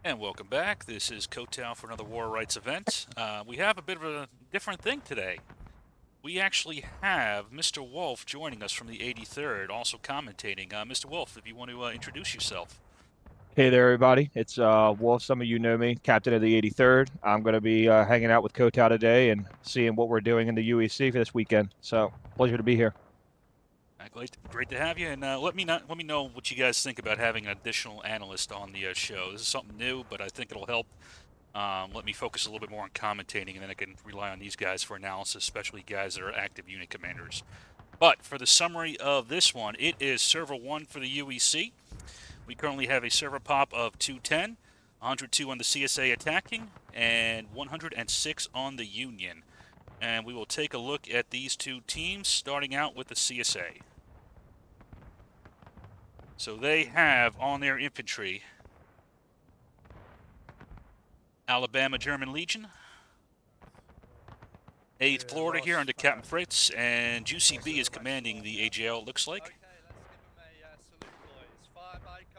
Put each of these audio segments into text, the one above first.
And welcome back. This is Kotow for another War Rights event. We have a bit of a different thing today. We actually have Mr. Wolf joining us from the 83rd, also commentating. Mr. Wolf, if you want to introduce yourself. Hey there, everybody. It's Wolf. Some of you know me, captain of the 83rd. I'm going to be hanging out with Kotal today and seeing what we're doing in the UEC for this weekend. So, pleasure to be here. Great to have you, and let me know what you guys think about having an additional analyst on the show. This is something new, but I think it'll help. Let me focus a little bit more on commentating, and then I can rely on these guys for analysis, especially guys that are active unit commanders. But for the summary of this one, it is server 1 for the UEC. We currently have a server pop of 210, 102 on the CSA attacking, and 106 on the Union. And we will take a look at these two teams, starting out with the CSA. So they have on their infantry Alabama German Legion, 8th Florida here under Captain Fritz, and Juicy B is commanding the AJL, it looks like.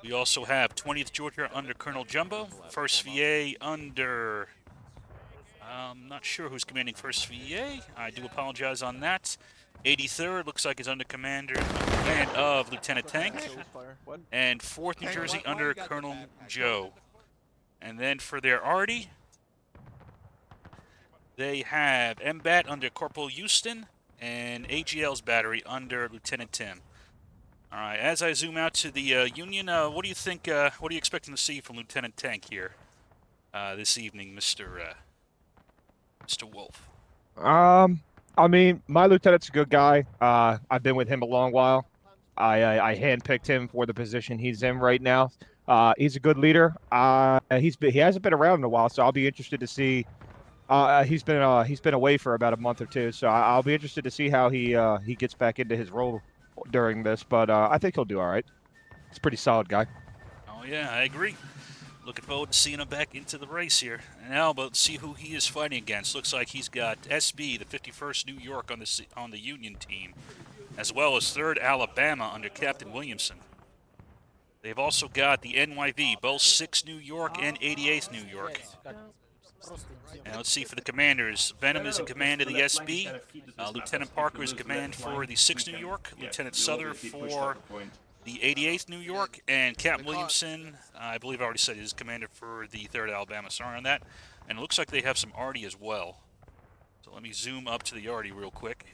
We also have 20th Georgia under Colonel Jumbo, 1st VA under... I'm not sure who's commanding 1st VA. I do apologize on that. 83rd looks like is under command of Lieutenant Tank, and 4th New Jersey under Colonel Joe. And then for their arty, they have MBAT under Corporal Houston and AGL's battery under Lieutenant Tim. All right, as I zoom out to the Union, what do you think, what are you expecting to see from Lieutenant Tank here this evening, Mr. Wolf? Um, my lieutenant's a good guy. I've been with him a long while. I handpicked him for the position he's in right now. He's a good leader. He hasn't been around in a while, so I'll be interested to see. He's been away for about a month or two, so I'll be interested to see how he gets back into his role during this. But I think he'll do all right. He's a pretty solid guy. Oh yeah, I agree. Looking forward to seeing him back into the race here. Now, but let's see who he is fighting against. Looks like he's got SB, the 51st New York on the Union team, as well as 3rd Alabama under Captain Williamson. They've also got the NYV, both 6th New York and 88th New York. And let's see for the commanders. Venom is in command of the SB. Lieutenant Parker is in command for the 6th New York. Lieutenant Souther for the 88th New York. And Captain Williamson, I believe I already said, is commander for the 3rd Alabama. Sorry on that. And it looks like they have some arty as well. So let me zoom up to the arty real quick.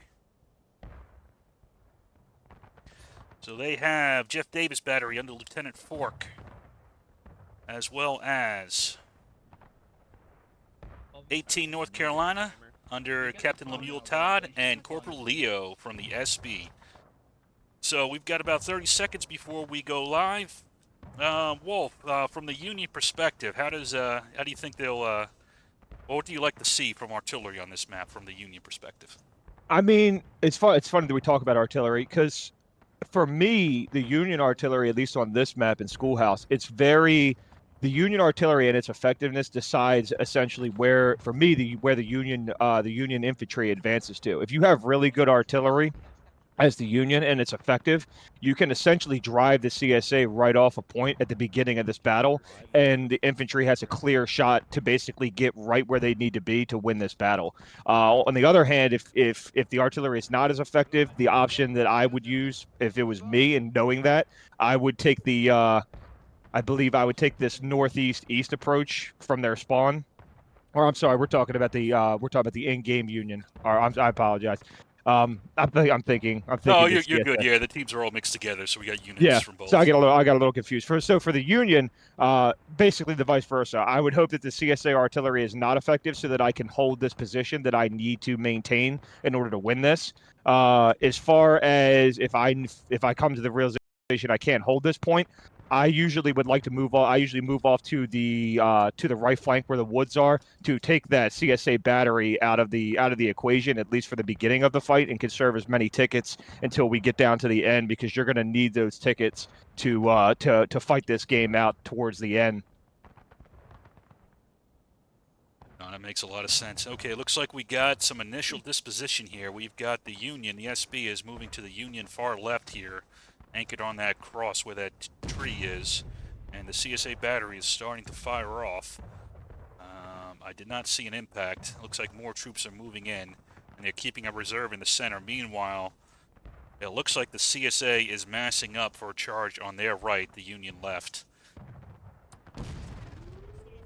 So they have Jeff Davis battery under Lieutenant Fork, as well as 18 North Carolina under Captain Lemuel Todd and Corporal Leo from the SB. So we've got about 30 seconds before we go live. Wolf, from the Union perspective, how do you think they'll? What do you like to see from artillery on this map from the Union perspective? I mean, it's fun. It's funny that we talk about artillery because for me, the Union artillery, at least on this map in Schoolhouse, the Union artillery and its effectiveness decides essentially where, for me, where the Union infantry advances to. If you have really good artillery as the Union and it's effective, you can essentially drive the CSA right off a point at the beginning of this battle, and the infantry has a clear shot to basically get right where they need to be to win this battle. On the other hand, if the artillery is not as effective, the option that I would use if it was me and knowing that, I would take I believe I would take this northeast east approach from their spawn. Or I'm sorry, we're talking about the in-game Union. Or I apologize. I'm Oh, thinking this. you're good. Yeah, the teams are all mixed together, so we got units Yeah. from So both. I got a little confused. For the Union, basically the vice versa. I would hope that the CSA artillery is not effective, so that I can hold this position that I need to maintain in order to win this. As far as if I come to the realization I can't hold this point, I usually would like to move off. I usually move off to the right flank where the woods are to take that CSA battery out of the equation, at least for the beginning of the fight, and conserve as many tickets until we get down to the end, because you're going to need those tickets to fight this game out towards the end. No, that makes a lot of sense. Okay, looks like we got some initial disposition here. We've got the Union. The SB is moving to the Union far left here, anchored on that cross where that tree is. And the CSA battery is starting to fire off. I did not see an impact. Looks like more troops are moving in, and they're keeping a reserve in the center. Meanwhile, it looks like the CSA is massing up for a charge on their right, the Union left,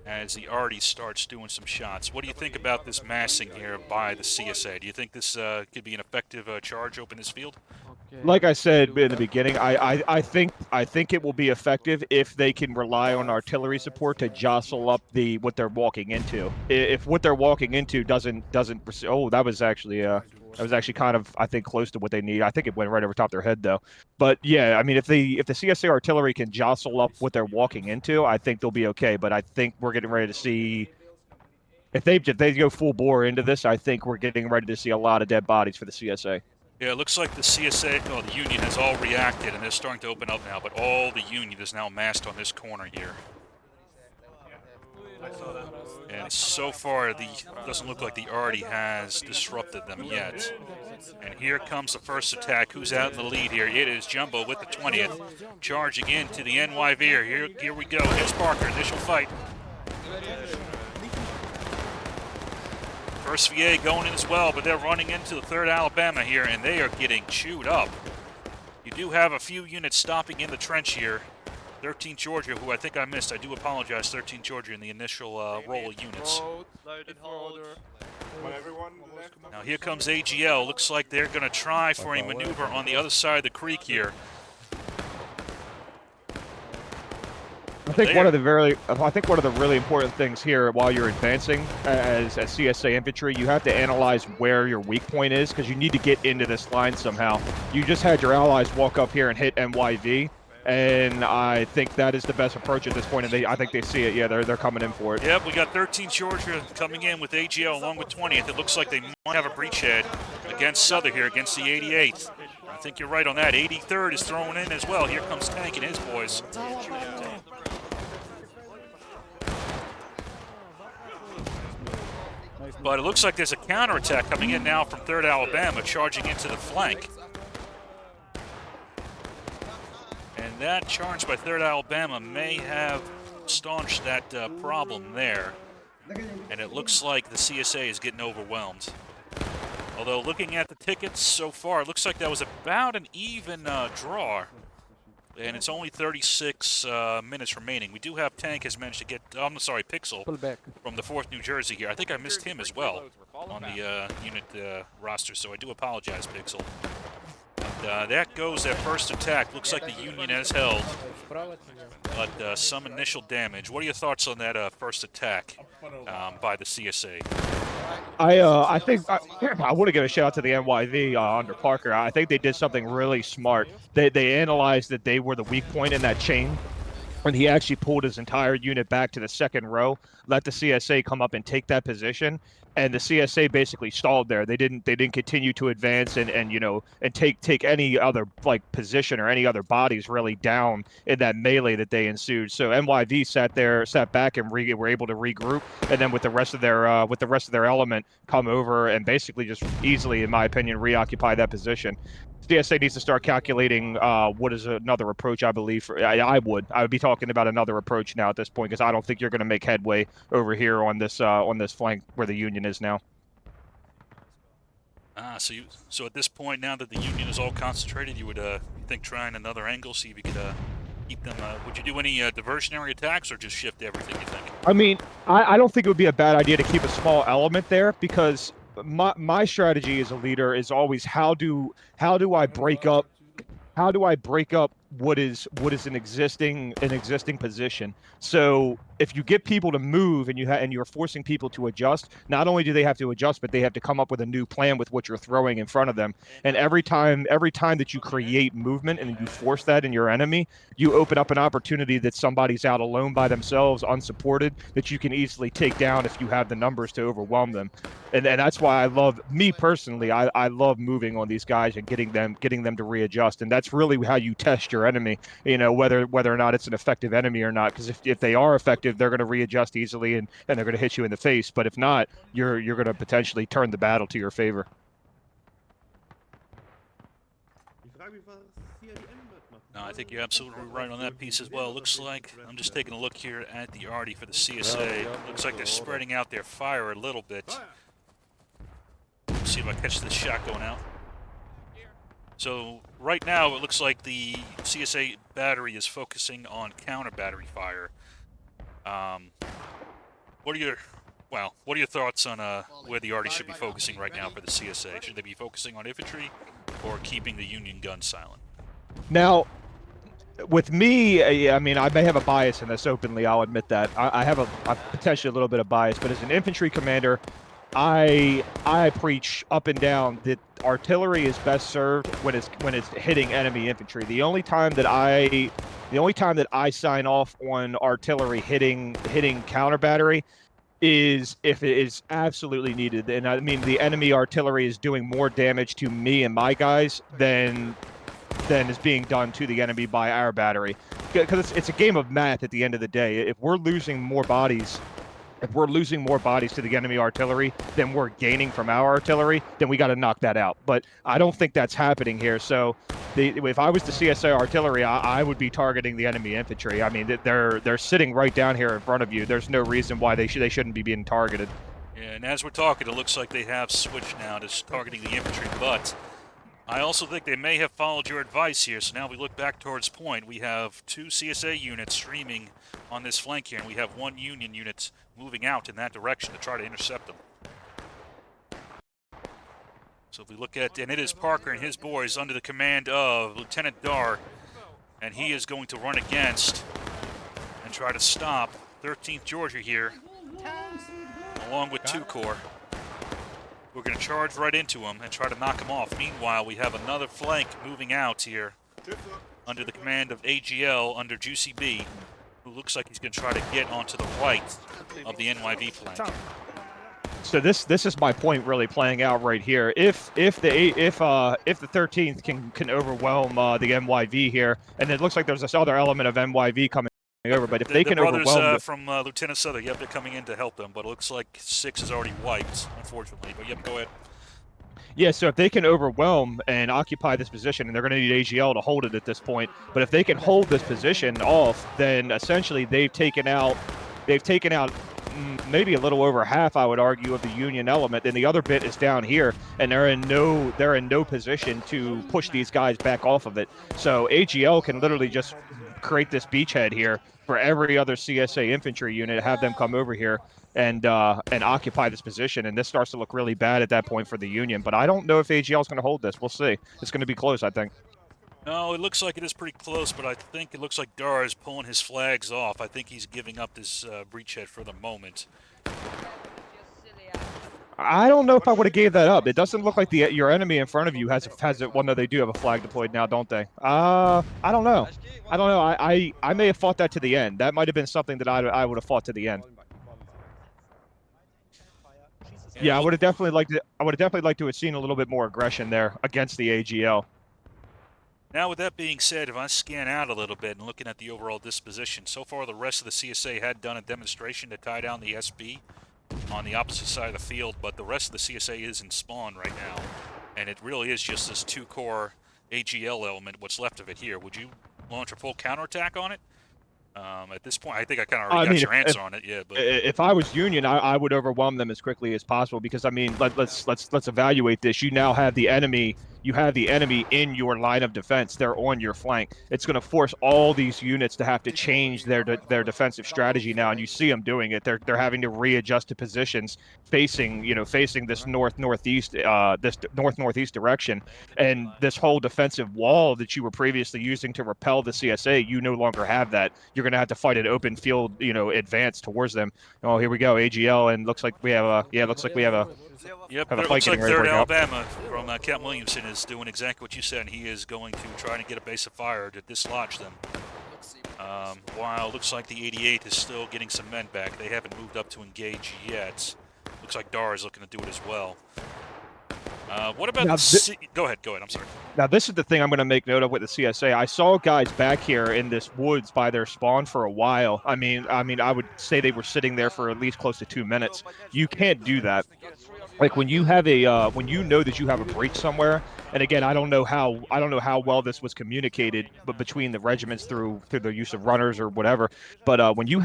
as he already starts doing some shots. What do you think about this massing here by the CSA? Do you think this could be an effective charge open this field? Like I said in the beginning, I think it will be effective if they can rely on artillery support to jostle up what they're walking into. If what they're walking into doesn't oh, that was actually kind of, I think, close to what they need. I think it went right over top their head though. But yeah, I mean, if the CSA artillery can jostle up what they're walking into, I think they'll be okay. But I think we're getting ready to see, if they go full bore into this, I think we're getting ready to see a lot of dead bodies for the CSA. Yeah, it looks like the CSA, well, the Union has all reacted, and they're starting to open up now, but all the Union is now massed on this corner here. And so far, doesn't look like the Arty has disrupted them yet. And here comes the first attack. Who's out in the lead here? It is Jumbo with the 20th, charging into the NYV. Here we go. Hits Parker. Initial fight. First VA going in as well, but they're running into the 3rd Alabama here, and they are getting chewed up. You do have a few units stopping in the trench here. 13 Georgia, who I think I missed. I do apologize, 13 Georgia in the initial roll of units. Now here comes AGL. Looks like they're going to try for a maneuver on the other side of the creek here. I think one of the really important things here while you're advancing as CSA infantry, you have to analyze where your weak point is, because you need to get into this line somehow. You just had your allies walk up here and hit NYV, and I think that is the best approach at this point, and I think they see it. Yeah, they're coming in for it. Yep, we got 13 Georgia coming in with AGL along with 20th. It looks like they might have a breachhead against Southern here, against the 88th. I think you're right on that. 83rd is thrown in as well. Here comes Tank and his boys. But it looks like there's a counterattack coming in now from 3rd Alabama, charging into the flank. And that charge by 3rd Alabama may have staunched that problem there. And it looks like the CSA is getting overwhelmed. Although looking at the tickets so far, it looks like that was about an even draw. And it's only 36 minutes remaining. We do have Tank has managed to get, Pixel from the 4th New Jersey here. I think I missed him as well on the unit roster, so I do apologize, Pixel. But that goes that first attack. Looks like the Union has held, but some initial damage. What are your thoughts on that first attack by the CSA? I think I want to give a shout out to the NYV under Parker. I think they did something really smart. They analyzed that they were the weak point in that chain, and he actually pulled his entire unit back to the 2nd row, let the CSA come up and take that position, and the CSA basically stalled there. They didn't continue to advance and take any other position or any other bodies really down in that melee that they ensued. So NYV sat back and were able to regroup, and then with the rest of their element come over and basically just easily, in my opinion, reoccupy that position. CSA needs to start calculating what is another approach. I believe I would be talking about another approach now at this point, because I don't think you're going to make headway over here on this flank where the Union is now. So at this point, now that the Union is all concentrated, you would think trying another angle, see if you could keep them. Would you do any diversionary attacks, or just shift everything, you think? I mean, I don't think it would be a bad idea to keep a small element there, because my strategy as a leader is always how do I break up what is an existing position. So if you get people to move and you're forcing people to adjust, not only do they have to adjust, but they have to come up with a new plan with what you're throwing in front of them. And every time that you create movement and you force that in your enemy, you open up an opportunity that somebody's out alone by themselves, unsupported, that you can easily take down if you have the numbers to overwhelm them. And that's why me personally, I love moving on these guys and getting them to readjust. And that's really how you test your enemy, whether or not it's an effective enemy or not. Because if they are effective, they're going to readjust easily and they're going to hit you in the face. But if not, you're going to potentially turn the battle to your favor. No, I think you're absolutely right on that piece as well. Looks like, I'm just taking a look here at the arty for the CSA. Looks like they're spreading out their fire a little bit. Let's see if I catch this shot going out. So right now it looks like the CSA battery is focusing on counter battery fire. What are your thoughts on where the arty should be focusing right now for the CSA? Should they be focusing on infantry or keeping the Union guns silent? Now, with me, I mean, I may have a bias in this openly. I'll admit that. I have a potentially a little bit of bias, but as an infantry commander, I preach up and down that artillery is best served when it's hitting enemy infantry. The only time that I sign off on artillery hitting counter battery is if it is absolutely needed. And I mean, the enemy artillery is doing more damage to me and my guys than is being done to the enemy by our battery. Because it's a game of math at the end of the day. If we're losing more bodies to the enemy artillery than we're gaining from our artillery, then we got to knock that out. But I don't think that's happening here. So if I was the CSA artillery, I would be targeting the enemy infantry. I mean, they're sitting right down here in front of you. There's no reason why they shouldn't be being targeted. Yeah, and as we're talking, it looks like they have switched now to targeting the infantry, but I also think they may have followed your advice here. So now we look back towards point. We have 2 CSA units streaming on this flank here, and we have 1 Union unit moving out in that direction to try to intercept them. So if we look at, and it is Parker and his boys under the command of Lieutenant Dar, and he is going to run against and try to stop 13th Georgia here, along with 2 Corps. We're going to charge right into him and try to knock him off. Meanwhile, we have another flank moving out here under the command of AGL under Juicy B, who looks like he's going to try to get onto the right of the NYV flank. So this is my point really playing out right here. If the 13th can overwhelm the NYV here, and it looks like there's this other element of NYV coming over, but if they can overwhelm from Lieutenant Southern, yep, they're coming in to help them, but it looks like 6 is already wiped, unfortunately. But yep, go ahead. Yeah, so if they can overwhelm and occupy this position, and they're going to need AGL to hold it at this point, but if they can hold this position off, then essentially they've taken out maybe a little over half, I would argue, of the Union element, and the other bit is down here, and they're in no position to push these guys back off of it. So AGL can literally just create this beachhead here for every other CSA infantry unit, have them come over here and occupy this position, and this starts to look really bad at that point for the Union. But I don't know if AGL is going to hold this. We'll see. It's going to be close, I think. No, it looks like it is pretty close, but I think it looks like Dar is pulling his flags off. I think he's giving up this breachhead for the moment. I don't know if I would have gave that up. It doesn't look like your enemy in front of you has it. Well, no, they do have a flag deployed now, don't they? I don't know. I may have fought that to the end. That might have been something that I would have fought to the end. Yeah, I would have definitely liked to have seen a little bit more aggression there against the AGL. Now, with that being said, if I scan out a little bit and looking at the overall disposition, so far the rest of the CSA had done a demonstration to tie down the SB on the opposite side of the field, but the rest of the CSA is in spawn right now, and it really is just this 2-core AGL element, what's left of it here. Would you launch a full counterattack on it? At this point, I think I kind of already got your answer on it. Yeah, but if I was Union, I would overwhelm them as quickly as possible, because I mean, let's evaluate this. You now have the enemy. You have the enemy in your line of defense. They're on your flank. It's going to force all these units to have to change their defensive strategy now, and you see them doing it. They're having to readjust to positions facing this northeast direction, and this whole defensive wall that you were previously using to repel the CSA. You no longer have that. You're going to have to fight an open field, advance towards them. Oh, here we go, AGL, and looks like we have a Yep, looks like 3rd Alabama from Captain Williamson is doing exactly what you said, and he is going to try to get a base of fire to dislodge them. While it looks like the 88th is still getting some men back. They haven't moved up to engage yet. Looks like Dar is looking to do it as well. What about Go ahead, I'm sorry. Now, this is the thing I'm going to make note of with the CSA. I saw guys back here in this woods by their spawn for a while. I mean, I would say they were sitting there for at least close to 2 minutes. You can't do that. Like when you have when you know that you have a breach somewhere, And again, I don't know how well this was communicated, but between the regiments through the use of runners or whatever. But when you're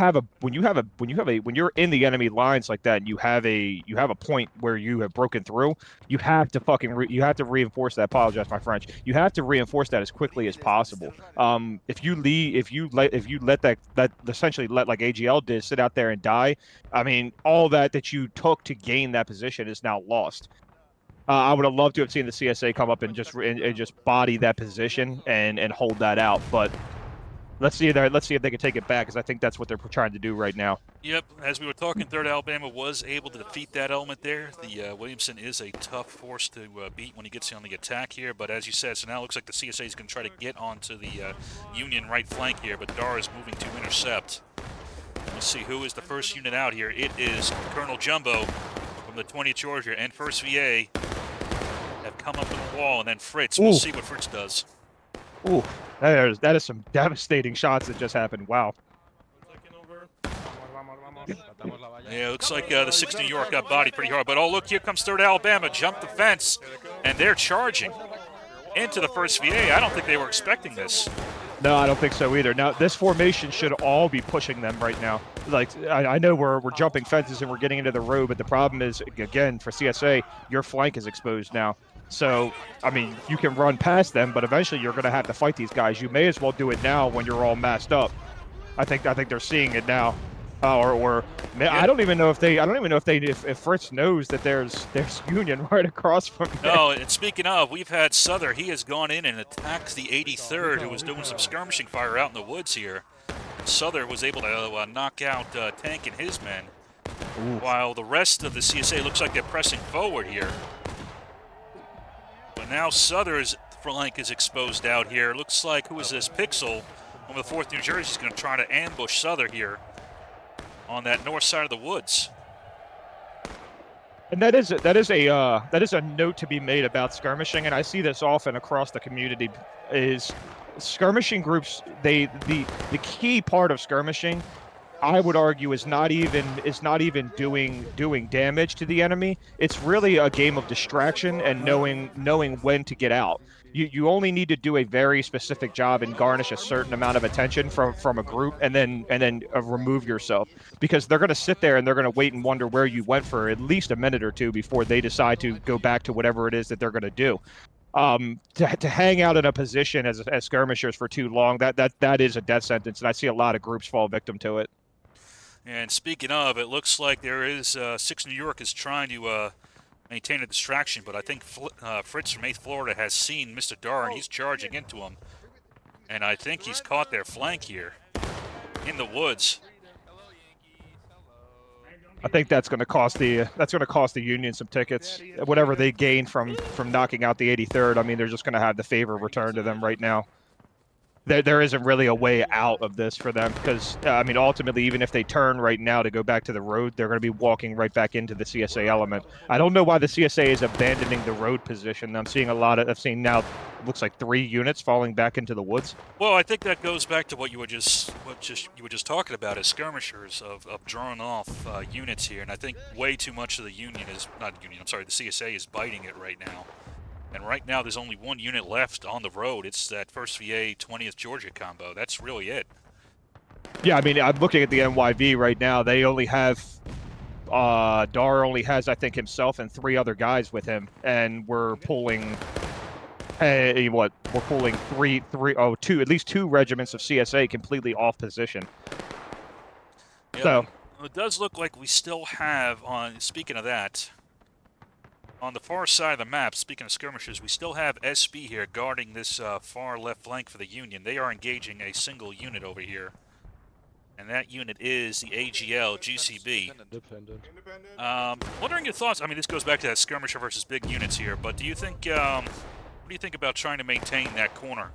in the enemy lines like that, and you have a point where you have broken through, you have to you have to reinforce that. Apologize, my French. You have to reinforce that as quickly as possible. If you let that essentially let like AGL did sit out there and die, I mean, all that you took to gain that position is now lost. I would have loved to have seen the CSA come up and just body that position and hold that out. But let's see if they can take it back, because I think that's what they're trying to do right now. Yep, as we were talking, 3rd Alabama was able to defeat that element there. The Williamson is a tough force to beat when he gets on the attack here, but as you said, so now it looks like the CSA is going to try to get onto the Union right flank here, but Dar is moving to intercept. Let's see who is the first unit out here. It is Colonel Jumbo from the 20th Georgia and 1st VA have come up to the wall, and then Fritz. We'll see what Fritz does. Ooh, that is some devastating shots that just happened. Wow. Yeah, it looks like the 6th New York got bodied pretty hard. But, oh, look, here comes 3rd Alabama. Jump the fence, and they're charging into the 1st VA. I don't think they were expecting this. No, I don't think so either. Now, this formation should all be pushing them right now. Like, I know we're jumping fences and we're getting into the road, but the problem is, again, for CSA, your flank is exposed now. So, I mean, you can run past them, but eventually you're going to have to fight these guys. You may as well do it now when you're all masked up. I think they're seeing it now. Yeah. I don't even know if Fritz knows that there's Union right across from there. No, and speaking of, we've had Souther. He has gone in and attacked the 83rd, who was doing some skirmishing fire out in the woods here. Souther was able to knock out Tank and his men, while the rest of the CSA looks like they're pressing forward here. But now Souther's flank is exposed out here. Looks like, who is this? Pixel from the 4th New Jersey is going to try to ambush Souther here on that north side of the woods. And that is a note to be made about skirmishing, and I see this often across the community. Is skirmishing groups, the key part of skirmishing, I would argue, is not even doing damage to the enemy. It's really a game of distraction and knowing when to get out. You only need to do a very specific job and garnish a certain amount of attention from a group, and then remove yourself, because they're going to sit there and they're going to wait and wonder where you went for at least a minute or two before they decide to go back to whatever it is that they're going to do. To hang out in a position as skirmishers for too long, that is a death sentence, and I see a lot of groups fall victim to it. And speaking of, it looks like there is 6th New York is trying to maintain a distraction, but I think Fritz from 8th Florida has seen Mr. Dar, and he's charging into him. And I think he's caught their flank here in the woods. I think that's going to cost the Union some tickets. Whatever they gain from knocking out the 83rd, I mean, they're just going to have the favor returned to them right now. There isn't really a way out of this for them, because I mean, ultimately, even if they turn right now to go back to the road, they're going to be walking right back into the CSA element. I don't know why the CSA is abandoning the road position. I've seen now, looks like 3 units falling back into the woods. Well, I think that goes back to what you were just talking about as skirmishers of drawing off units here, and I think way too much of the the CSA is biting it right now. And right now, there's only 1 unit left on the road. It's that 1st VA 20th Georgia combo. That's really it. Yeah, I mean, I'm looking at the NYV right now. They only have Dar only has, I think, himself and 3 other guys with him, and we're pulling. Hey, what? We're pulling at least two regiments of CSA completely off position. Yeah, so it does look like we still have speaking of that. On the far side of the map, speaking of skirmishers, we still have SB here guarding this far left flank for the Union. They are engaging a single unit over here. And that unit is the AGL GCB. Wondering your thoughts. I mean, this goes back to that skirmisher versus big units here, but do you think, what do you think about trying to maintain that corner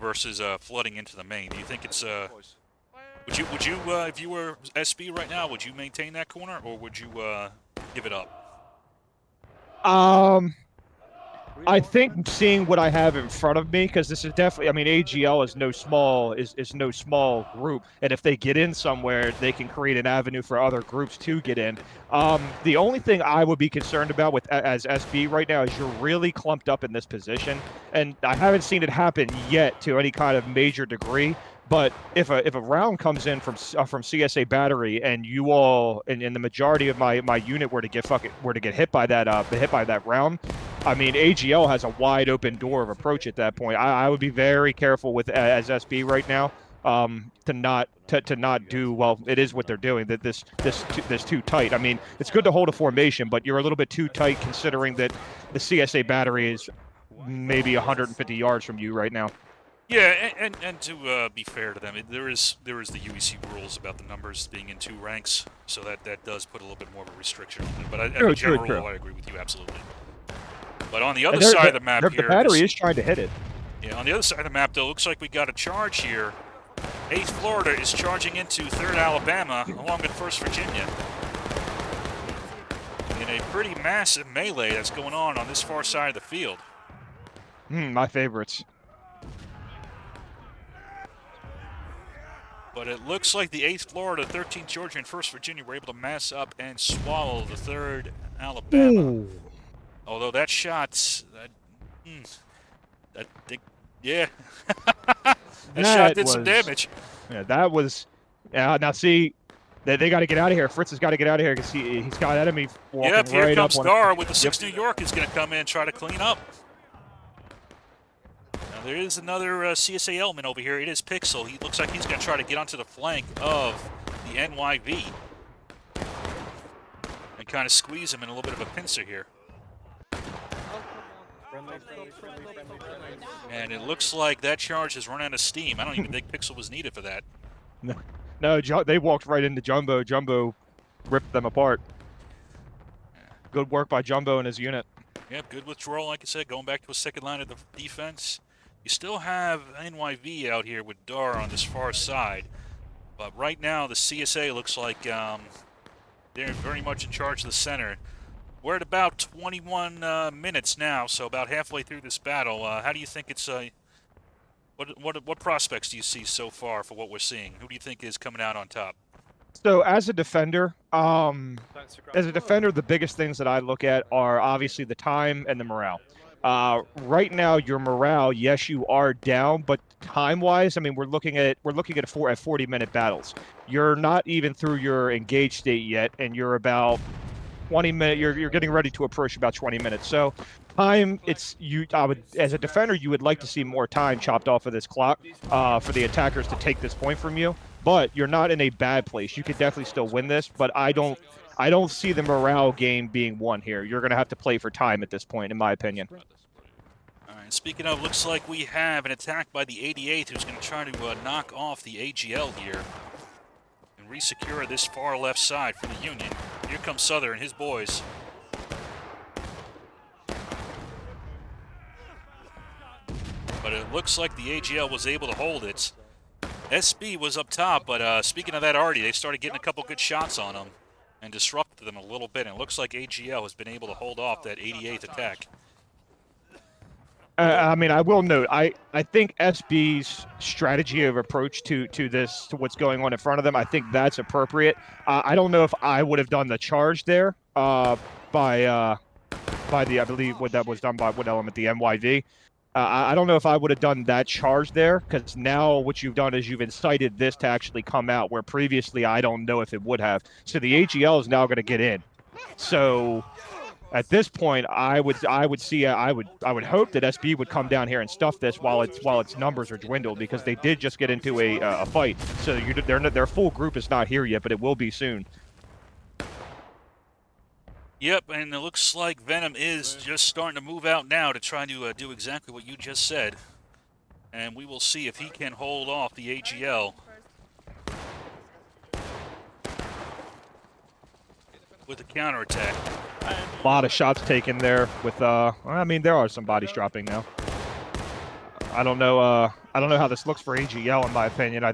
versus flooding into the main? Do you think it's, would you, if you were SB right now, would you maintain that corner, or would you give it up? I think seeing what I have in front of me, because this is definitely, I mean, AGL is no small group, and if they get in somewhere, they can create an avenue for other groups to get in. The only thing I would be concerned about with as SB right now is you're really clumped up in this position, and I haven't seen it happen yet to any kind of major degree. But if a round comes in from CSA Battery and you all and the majority of my unit were to get hit by that round, I mean, AGL has a wide open door of approach at that point. I would be very careful with as SB right now, to not do well. It is what they're doing. That this too tight. I mean, it's good to hold a formation, but you're a little bit too tight considering that the CSA Battery is maybe 150 yards from you right now. Yeah, and to be fair to them, there is the UEC rules about the numbers being in 2 ranks, so that does put a little bit more of a restriction on it. But in general, I agree with you absolutely. But on the other side of the map here, the battery is trying to hit it. Yeah, on the other side of the map, though, looks like we got a charge here. 8th Florida is charging into 3rd Alabama along with 1st Virginia. In a pretty massive melee that's going on this far side of the field. My favorites. But it looks like the 8th Florida, 13th Georgia, and 1st Virginia were able to mass up and swallow the 3rd Alabama. Ooh. Although that shot, yeah, that shot did some damage. Yeah, that was. Yeah, now see, they got to get out of here. Fritz has got to get out of here because he's got enemy walking right up. Yep, here comes Dar with the 6th New York is going to come in and try to clean up. Now there is another CSA element over here. It is Pixel. He looks like he's going to try to get onto the flank of the NYV and kind of squeeze him in a little bit of a pincer here. And it looks like that charge has run out of steam. I don't even think Pixel was needed for that. No, they walked right into Jumbo. Jumbo ripped them apart. Good work by Jumbo and his unit. Yep, good withdrawal, like I said, going back to a 2nd line of the defense. You still have NYV out here with Dar on this far side. But right now, the CSA looks like they're very much in charge of the center. We're at about 21 minutes now, so about halfway through this battle. How do you think it's? What prospects do you see so far for what we're seeing? Who do you think is coming out on top? So as a defender, the biggest things that I look at are obviously the time and the morale. Right now, your morale, yes, you are down, but time-wise, I mean, we're looking at 40-minute battles. You're not even through your engaged state yet, and you're about 20 minutes. You're getting ready to approach about 20 minutes. So time, as a defender, you would like to see more time chopped off of this clock for the attackers to take this point from you. But you're not in a bad place. You could definitely still win this, but I don't see the morale game being won here. You're going to have to play for time at this point, in my opinion. All right, speaking of, looks like we have an attack by the 88th who's going to try to knock off the AGL here and resecure this far left side for the Union. Here comes Souther and his boys. But it looks like the AGL was able to hold it. SB was up top, but speaking of that already, they started getting a couple good shots on them and disrupted them a little bit. And it looks like AGL has been able to hold off that 88th attack. I mean, I will note, I think SB's strategy of approach to what's going on in front of them, I think that's appropriate. I don't know if I would have done the charge there by the, I believe what that was done by what element, the NYV. I don't know if I would have done that charge there, because now what you've done is you've incited this to actually come out, where previously I don't know if it would have. So the AGL is now going to get in. So at this point, I would hope that SB would come down here and stuff this while its numbers are dwindled, because they did just get into a fight. So their full group is not here yet, but it will be soon. Yep, and it looks like Venom is just starting to move out now to try to do exactly what you just said. And we will see if he can hold off the AGL. With a counterattack. A lot of shots taken there with I mean, there are some bodies dropping now. I don't know how this looks for AGL, in my opinion. I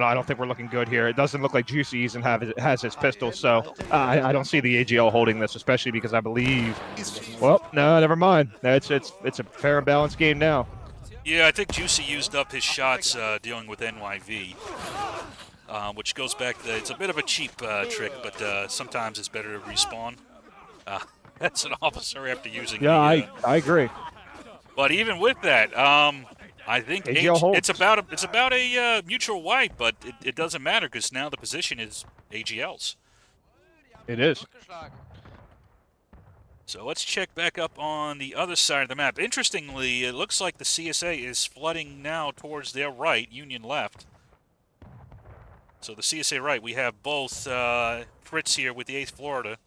I don't think we're looking good here. It doesn't look like Juicy even has his pistol, so I don't see the AGL holding this, especially because I believe. Well, no, never mind. It's a fair and balanced game now. Yeah, I think Juicy used up his shots dealing with NYV, which goes back to, it's a bit of a cheap trick, but sometimes it's better to respawn. Uh, that's an officer after using Yeah, the. I agree. But even with that, I think AGL holds. it's about a mutual wipe, but it doesn't matter because now the position is AGL's. It is. So let's check back up on the other side of the map. Interestingly, it looks like the CSA is flooding now towards their right, Union left. So the CSA right, we have both Fritz here with the 8th Florida,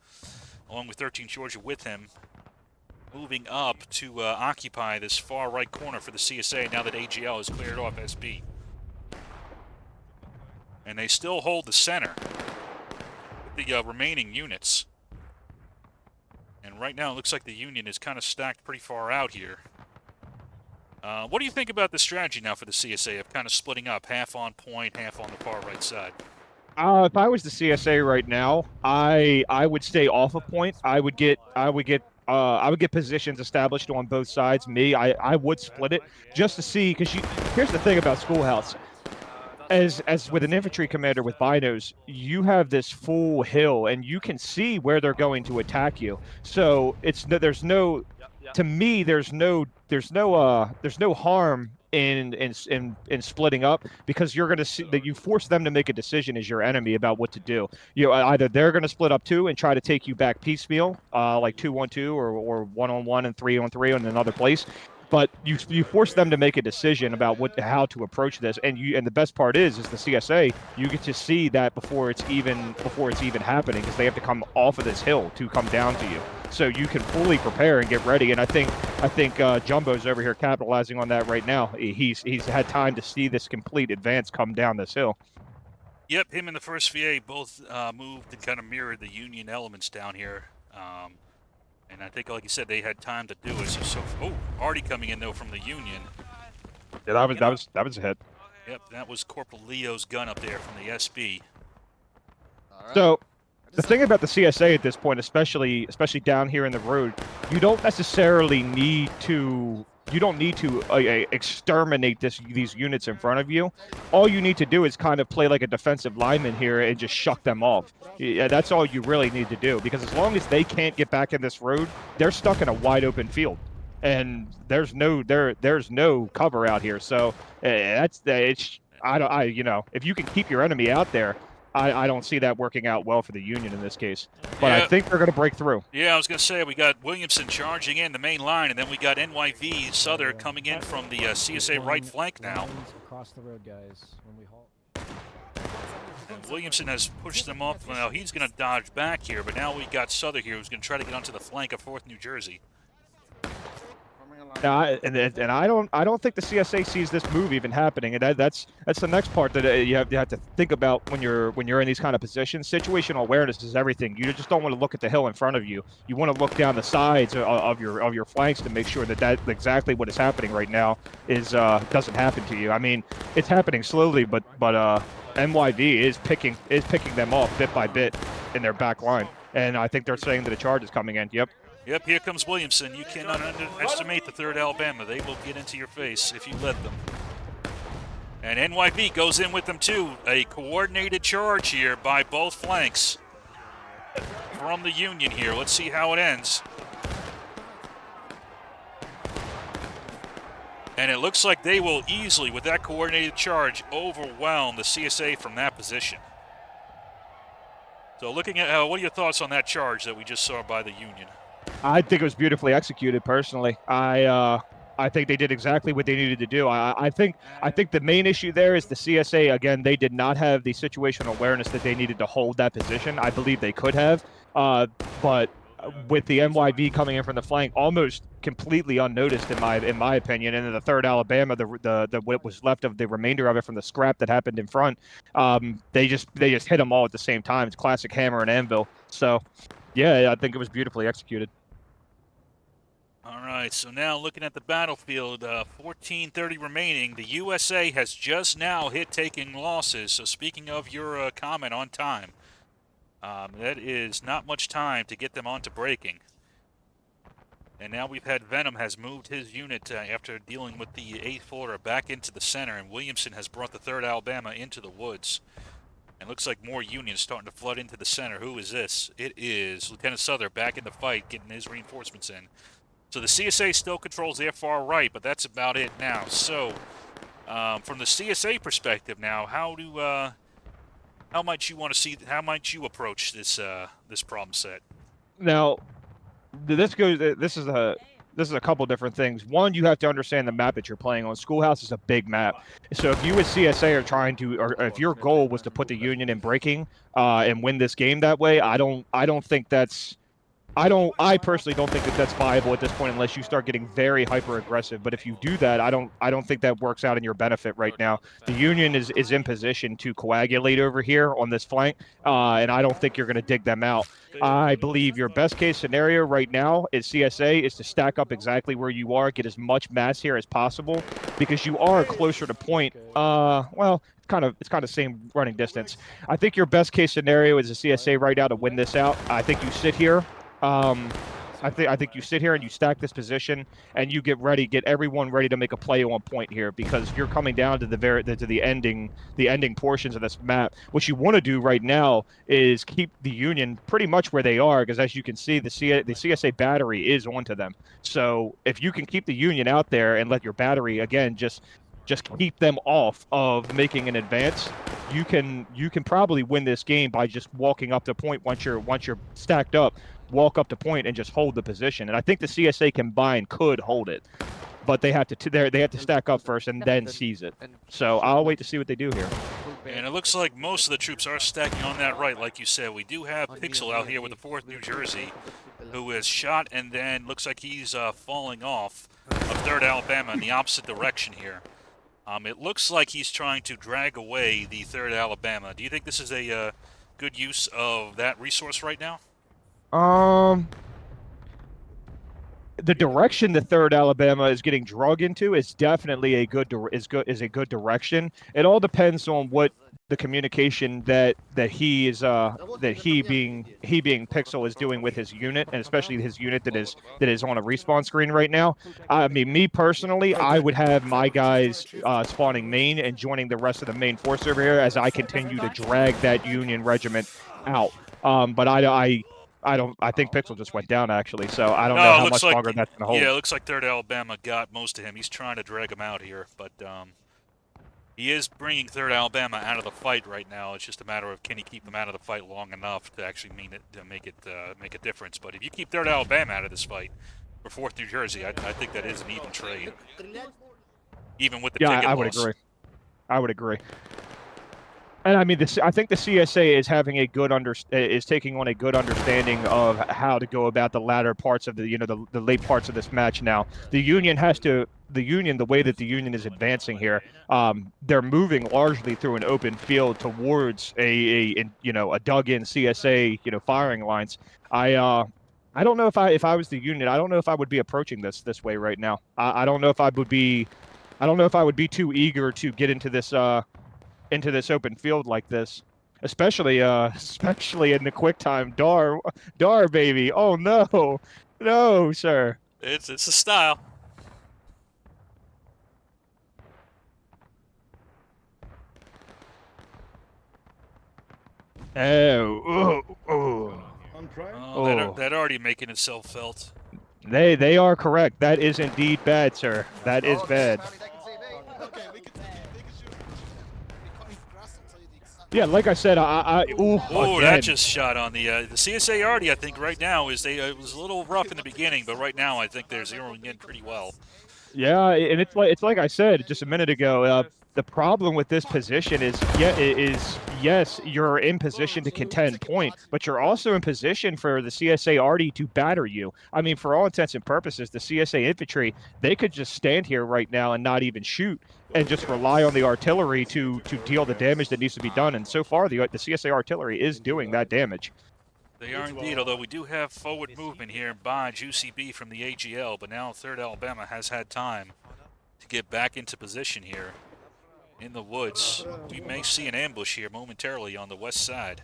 along with 13th Georgia with him, moving up to occupy this far right corner for the CSA now that AGL has cleared off SB. And they still hold the center with the remaining units. And right now it looks like the Union is kind of stacked pretty far out here. What do you think about the strategy now for the CSA of kind of splitting up, half on point, half on the far right side? If I was the CSA right now, I would stay off of point. I would get positions established on both sides. I would split it just to see, because here's the thing about Schoolhouse. As with an infantry commander with binos, you have this full hill and you can see where they're going to attack you. So there's no harm in splitting up, because you're going to see that you force them to make a decision as your enemy about what to do. Either they're going to split up too and try to take you back piecemeal, like 2-1-2 or 1-on-1 and 3-on-3 in another place. But you force them to make a decision about how to approach this, and the best part is the CSA, you get to see that before it's even happening, because they have to come off of this hill to come down to you, so you can fully prepare and get ready. And I think Jumbo's over here capitalizing on that right now. He's had time to see this complete advance come down this hill. Yep, him and the first VA both moved and kind of mirrored the Union elements down here. And I think, like you said, they had time to do it. So already coming in though from the Union. Yeah, that was a hit. Yep, that was Corporal Leo's gun up there from the SB. So the thing about the CSA at this point, especially down here in the road, you don't necessarily need to exterminate these units in front of you. All you need to do is kind of play like a defensive lineman here and just shuck them off. Yeah, that's all you really need to do, because as long as they can't get back in this road, they're stuck in a wide open field, and there's no cover out here. So if you can keep your enemy out there, I don't see that working out well for the Union in this case. But I think they're going to break through. Yeah, I was going to say, we got Williamson charging in the main line, and then we got NYV Souther coming in from the CSA right flank now. Across the road, guys, when we halt. And Williamson has pushed them up. Well, he's going to dodge back here, but now we got Souther here who's going to try to get onto the flank of 4th New Jersey. And I don't think the CSA sees this move even happening, and that's the next part that you have to think about when you're in these kind of positions. Situational awareness is everything. You just don't want to look at the hill in front of you. You want to look down the sides of your flanks to make sure that exactly what is happening right now is doesn't happen to you. I mean, it's happening slowly, but NYV is picking them off bit by bit in their back line, and I think they're saying that a charge is coming in. Yep, here comes Williamson. You cannot underestimate the 3rd Alabama. They will get into your face if you let them. And NYV goes in with them too. A coordinated charge here by both flanks from the Union here. Let's see how it ends. And it looks like they will easily, with that coordinated charge, overwhelm the CSA from that position. So looking at what are your thoughts on that charge that we just saw by the Union? I think it was beautifully executed, personally. I think they did exactly what they needed to do. I think the main issue there is the CSA, again, they did not have the situational awareness that they needed to hold that position. I believe they could have, but with the NYV coming in from the flank, almost completely unnoticed in my opinion, and then the 3rd Alabama, the what was left of the remainder of it from the scrap that happened in front, they just hit them all at the same time. It's classic hammer and anvil. So, yeah, I think it was beautifully executed. All right, so now looking at the battlefield, 14:30 remaining. The USA has just now hit taking losses. So speaking of your comment on time, that is not much time to get them onto breaking. And now we've had Venom has moved his unit after dealing with the 8th Florida back into the center, and Williamson has brought the 3rd Alabama into the woods. And looks like more Unions starting to flood into the center. Who is this? It is Lieutenant Souther back in the fight, getting his reinforcements in. So the CSA still controls their far right, but that's about it now. So, from the CSA perspective now, how might you want to see? How might you approach this this problem set? Now, this is a couple different things. One, you have to understand the map that you're playing on. Schoolhouse is a big map, so if you as CSA are trying to, or if your goal was to put the Union in breaking and win this game that way, I don't think that's. I personally don't think that that's viable at this point unless you start getting very hyper aggressive. But if you do that, I don't think that works out in your benefit right now. The Union is in position to coagulate over here on this flank, and I don't think you're going to dig them out. I believe your best case scenario right now is CSA is to stack up exactly where you are, get as much mass here as possible, because you are closer to point. Well, it's kind of same running distance. I think your best case scenario is a CSA right now to win this out. I think you sit here. I think you sit here and you stack this position and you get everyone ready to make a play on point here, because you're coming down to the ending portions of this map. What you want to do right now is keep the Union pretty much where they are, because as you can see, the CSA battery is onto them. So if you can keep the Union out there and let your battery again just keep them off of making an advance, you can probably win this game by just walking up to point once you're stacked up. Walk up to point and just hold the position. And I think the CSA combined could hold it, but they have to stack up first and then seize it. So I'll wait to see what they do here. And it looks like most of the troops are stacking on that right, like you said. We do have Pixel out here with the 4th New Jersey, who is shot and then looks like he's falling off of 3rd Alabama in the opposite direction here. It looks like he's trying to drag away the 3rd Alabama. Do you think this is a good use of that resource right now? The direction the 3rd Alabama is getting drug into is definitely a good direction. It all depends on what the communication that he being Pixel is doing with his unit, and especially his unit that is on a respawn screen right now. I mean, me personally, I would have my guys spawning main and joining the rest of the main force over here as I continue to drag that Union regiment out. But I think Pixel just went down, actually, so I don't know how much longer that's going to hold. Yeah, it looks like 3rd Alabama got most of him. He's trying to drag him out here, but he is bringing 3rd Alabama out of the fight right now. It's just a matter of can he keep him out of the fight long enough to actually make a difference. But if you keep 3rd Alabama out of this fight for 4th New Jersey, I think that is an even trade, even with the ticket loss. I would agree. And I mean, I think the CSA is having is taking on a good understanding of how to go about the latter parts of the late parts of this match. Now, the way that the Union is advancing here, they're moving largely through an open field towards a dug-in CSA firing lines. I don't know if I was the Union, I don't know if I would be approaching this way right now. I don't know if I would be too eager to get into this open field like this, especially in the quick time. Dar baby. Oh no, sir. It's a style. Oh. That already making itself felt. They are correct. That is indeed bad, sir. That is bad. Yeah, like I said, that just shot on the CSA already. I think right now it was a little rough in the beginning, but right now I think they're zeroing in pretty well. Yeah, and it's like I said just a minute ago. The problem with this position is yes, you're in position to contend point, but you're also in position for the CSA already to batter you. I mean, for all intents and purposes, the CSA infantry, they could just stand here right now and not even shoot and just rely on the artillery to deal the damage that needs to be done. And so far, the CSA artillery is doing that damage. They are indeed, although we do have forward movement here by Juicy B from the AGL, but now 3rd Alabama has had time to get back into position here in the woods. We may see an ambush here momentarily on the west side.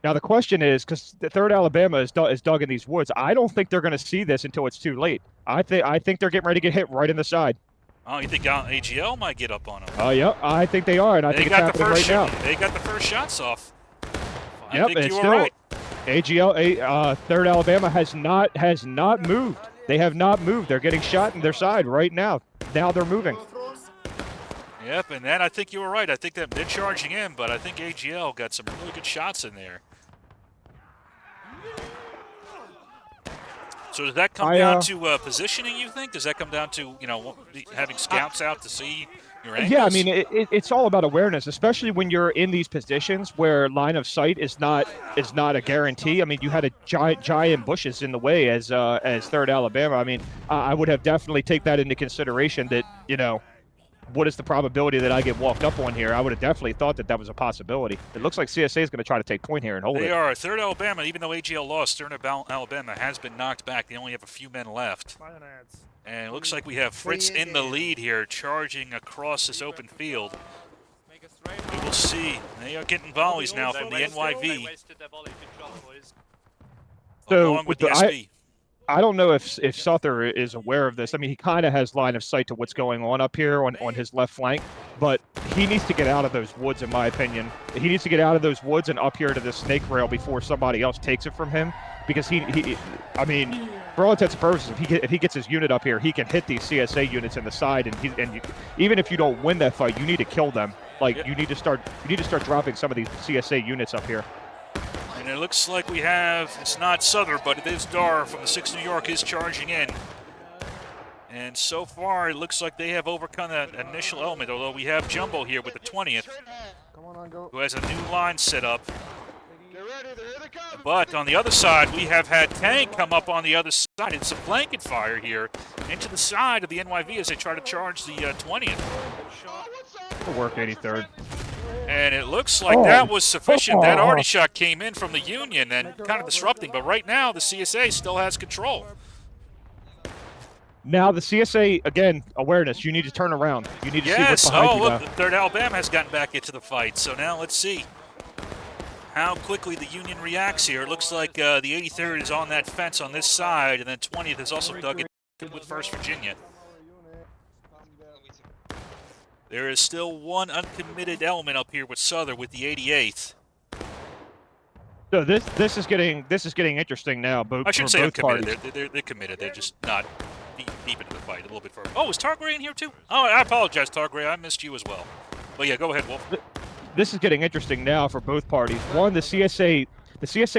Now the question is, because the 3rd Alabama is dug in these woods, I don't think they're going to see this until it's too late. I think they're getting ready to get hit right in the side. Oh, you think AGL might get up on them? Oh, yeah, I think they are, and I think it's happening right now. They got the first shots off. Yep, I think you were still, right. AGL, 3rd Alabama has not moved. They have not moved. They're getting shot in their side right now. Now they're moving. Yep, and then I think you were right. I think that they're charging in, but I think AGL got some really good shots in there. So does that come down to positioning, you think? Does that come down to, having scouts out to see your angles? Yeah, I mean, it's all about awareness, especially when you're in these positions where line of sight is not a guarantee. I mean, you had a giant bushes in the way as 3rd Alabama. I mean, I would have definitely take that into consideration that, what is the probability that I get walked up on here? I would have definitely thought that was a possibility. It looks like CSA is going to try to take point here and hold it. They are. 3rd Alabama, even though AGL lost, 3rd Alabama has been knocked back. They only have a few men left. And it looks like we have Fritz in the lead here, charging across this open field. We will see. They are getting volleys now from the NYV. So along with the SB. I don't know if Suther is aware of this. I mean, he kind of has line of sight to what's going on up here on his left flank, but he needs to get out of those woods, in my opinion. He needs to get out of those woods and up here to the snake rail before somebody else takes it from him, because I mean, for all intents and purposes, if he gets his unit up here, he can hit these CSA units in the side, and even if you don't win that fight, you need to kill them. Like, you need to start dropping some of these CSA units up here. And it looks like we have, it's not Souther, but it is Dar from the 6th New York is charging in. And so far, it looks like they have overcome that initial element, although we have Jumbo here with the 20th, who has a new line set up. But on the other side, we have had Tank come up on the other side. It's a blanket fire here into the side of the NYV as they try to charge the 20th. Good work, 83rd. And it looks like that was sufficient. That arty shot came in from the Union and kind of disrupting. But right now, the CSA still has control. Now the CSA, again, awareness. You need to turn around. You need to see what's behind you. Look, the 3rd Alabama has gotten back into the fight. So now let's see how quickly the Union reacts here. It looks like the 83rd is on that fence on this side, and then 20th is also dug in with 1st Virginia. There is still one uncommitted element up here with Souther with the 88th. So this is getting interesting now. I shouldn't say uncommitted. Parties. They're committed. They're just not deep into the fight a little bit further. Oh, is Targray in here too? Oh, I apologize, Targray. I missed you as well. But yeah, go ahead, Wolf. This is getting interesting now for both parties. One, the CSA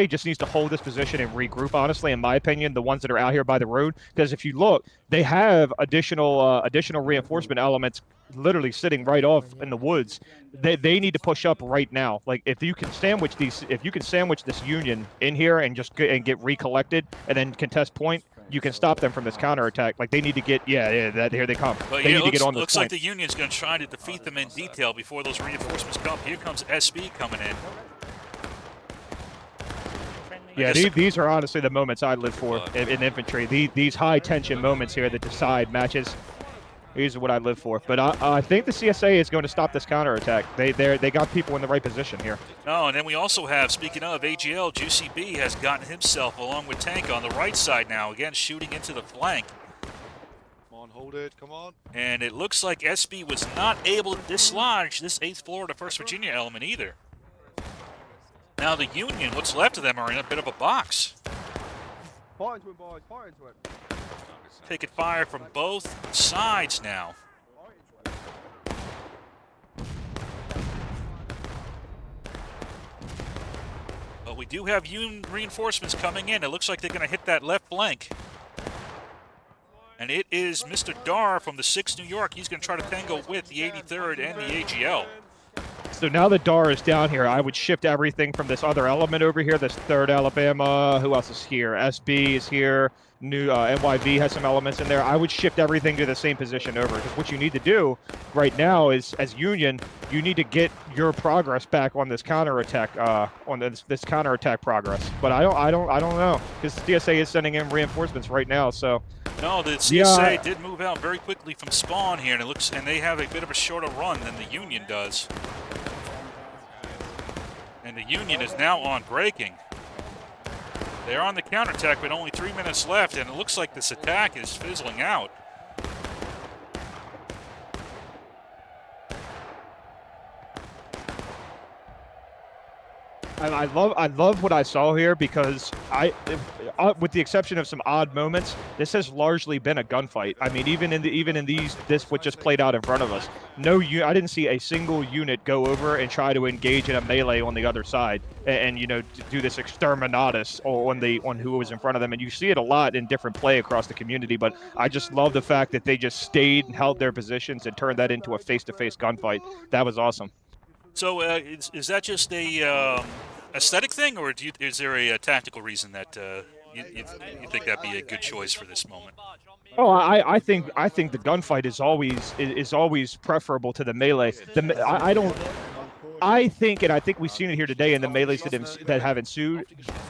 just needs to hold this position and regroup, honestly, in my opinion, the ones that are out here by the road. Because if you look, they have additional reinforcement elements literally sitting right off in the woods. They need to push up right now. Like, if you can sandwich this Union in here and just get recollected and then contest point, you can stop them from this counterattack. Like, they need to get, here they come. But they yeah, need to get on this looks point. like the Union's going to try to defeat them in detail before those reinforcements come. Here comes SB coming in. Yeah, these are honestly the moments I live for in infantry. These high-tension moments here that decide matches. These are what I live for. But I think the CSA is going to stop this counterattack. They got people in the right position here. Oh, and then we also have, speaking of AGL, Juicy B has gotten himself, along with Tank, on the right side now. Again, shooting into the flank. Come on, hold it. Come on. And it looks like SB was not able to dislodge this 8th Florida 1st Virginia element either. Now the Union, what's left of them, are in a bit of a box. Fire into it, boys. Fire into it. Taking fire from both sides now. But we do have Union reinforcements coming in. It looks like they're going to hit that left flank. And it is Mr. Dar from the 6th New York. He's going to try to tango with the 83rd and the AGL. So now that Dar is down here, I would shift everything from this other element over here, this 3rd Alabama. Who else is here? SB is here. New NYV has some elements in there. I would shift everything to the same position over, because what you need to do right now is, as Union, you need to get your progress back on this counterattack, on this counterattack progress. But I don't know, because CSA is sending in reinforcements right now. So No, the CSA did move out very quickly from spawn here, and they have a bit of a shorter run than the Union does. And the Union is now on breaking. They're on the counterattack, but only 3 minutes left, and it looks like this attack is fizzling out. And I love what I saw here, because with the exception of some odd moments, this has largely been a gunfight. I mean, even in this what just played out in front of us, I didn't see a single unit go over and try to engage in a melee on the other side, and you know, do this exterminatus on who was in front of them. And you see it a lot in different play across the community. But I just love the fact that they just stayed and held their positions and turned that into a face-to-face gunfight. That was awesome. So is that just a aesthetic thing, or is there a tactical reason that you think that'd be a good choice for this moment? Oh, I think the gunfight is always preferable to the melee. I think we've seen it here today in the melees that have ensued.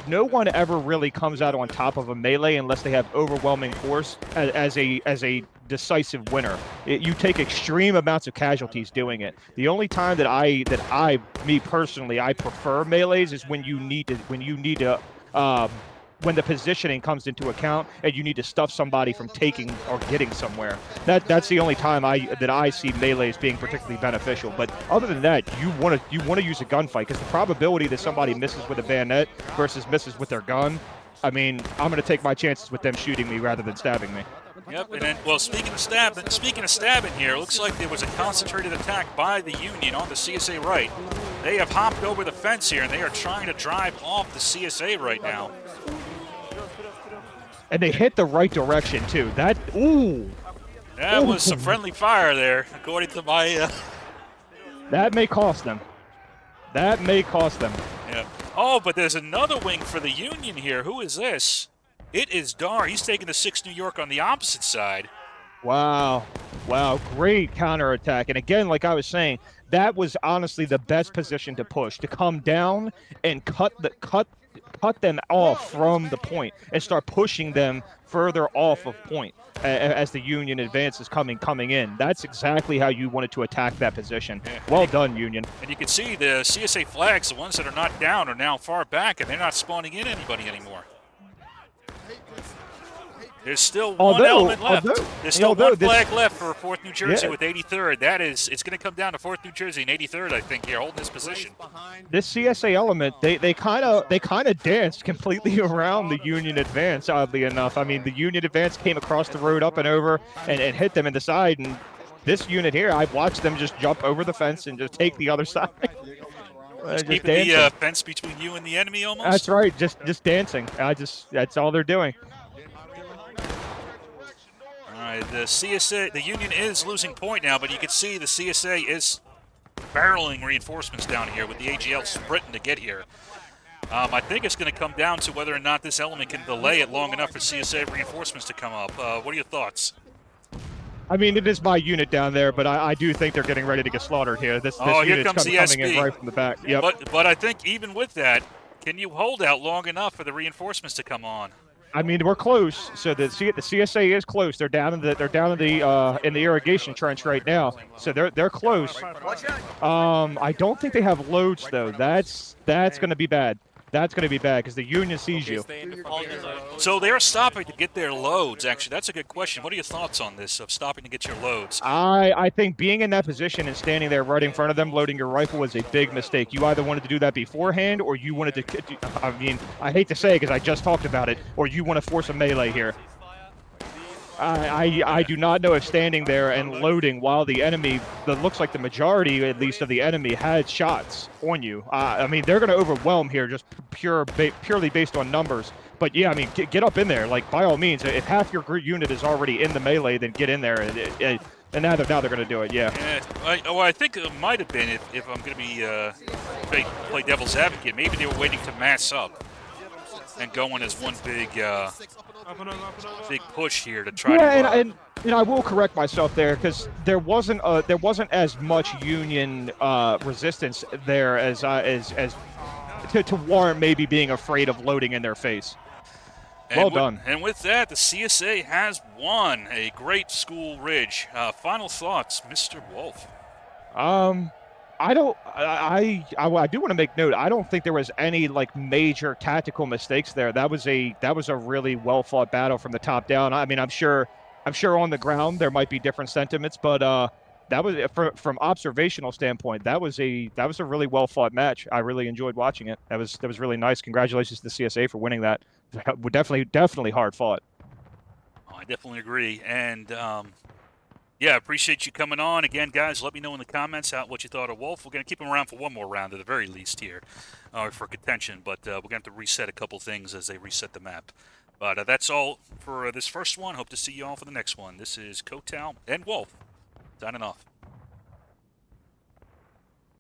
No one ever really comes out on top of a melee unless they have overwhelming force as a decisive winner. You take extreme amounts of casualties doing it. The only time that me personally, I prefer melees is when you need to when the positioning comes into account and you need to stuff somebody from taking or getting somewhere. That's the only time I see melees being particularly beneficial. But other than that, you want to use a gunfight, because the probability that somebody misses with a bayonet versus misses with their gun, I mean, I'm going to take my chances with them shooting me rather than stabbing me. Yep, and then, well, speaking of stabbing here, it looks like there was a concentrated attack by the Union on the CSA right. They have hopped over the fence here, and they are trying to drive off the CSA right now. And they hit the right direction, too. That was some friendly fire there, according to my... That may cost them. Yeah. Oh, but there's another wing for the Union here. Who is this? It is Dar. He's taking the 6th New York on the opposite side. Wow, great counterattack. And again, like I was saying, that was honestly the best position to push, to come down and cut them off from the point and start pushing them further off of point as the Union advances coming in. That's exactly how you wanted to attack that position. Yeah. Well done, Union. And you can see the CSA flags, the ones that are not down, are now far back, and they're not spawning in anybody anymore. There's still one element left. There's still one flag left for 4th New Jersey with 83rd. It's going to come down to 4th New Jersey and 83rd, I think, here, holding this position. This CSA element, they kind of danced completely around the Union advance, oddly enough. I mean, the Union advance came across the road up and over and hit them in the side. And this unit here, I've watched them just jump over the fence and just take the other side. Just keeping the fence between you and the enemy almost? That's right, just dancing. That's all they're doing. All right, the Union is losing point now, but you can see the CSA is barreling reinforcements down here with the AGL sprinting to get here. I think it's going to come down to whether or not this element can delay it long enough for CSA reinforcements to come up. What are your thoughts? I mean, it is my unit down there, but I do think they're getting ready to get slaughtered here. This here unit's comes the coming SB. in right from the back. Yep. But I think even with that, can you hold out long enough for the reinforcements to come on? I mean, we're close. So the CSA is close. They're down in the irrigation trench right now. So they're close. I don't think they have loads though. That's going to be bad. That's going to be bad because the Union sees you. So they're stopping to get their loads, actually. That's a good question. What are your thoughts on this, of stopping to get your loads? I think being in that position and standing there right in front of them, loading your rifle, was a big mistake. You either wanted to do that beforehand, or you wanted to, I mean, I hate to say it because I just talked about it, or you want to force a melee here. I do not know if standing there and loading while the enemy, that looks like the majority, at least, of the enemy had shots on you. I mean, they're going to overwhelm here just purely based on numbers. But yeah, I mean, get up in there. Like, by all means, if half your unit is already in the melee, then get in there. And now they're going to do it. Yeah. Yeah, I think it might have been if I'm going to be play devil's advocate. Maybe they were waiting to mass up and go in as one big push here to try to. And I will correct myself there because there wasn't as much Union resistance there as to warrant maybe being afraid of loading in their face. Well done. And with that, the CSA has won a great School Ridge. Final thoughts, Mr. Wolf. I do want to make note. I don't think there was any like major tactical mistakes there. That was a really well fought battle from the top down. I mean, I'm sure on the ground there might be different sentiments, but that was from observational standpoint. That was a really well fought match. I really enjoyed watching it. That was really nice. Congratulations to the CSA for winning that. Definitely hard fought. Oh, I definitely agree. And yeah, appreciate you coming on. Again, guys, let me know in the comments what you thought of Wolf. We're going to keep him around for one more round at the very least here for contention, but we're going to have to reset a couple things as they reset the map. But that's all for this first one. Hope to see you all for the next one. This is Kotal and Wolf signing off.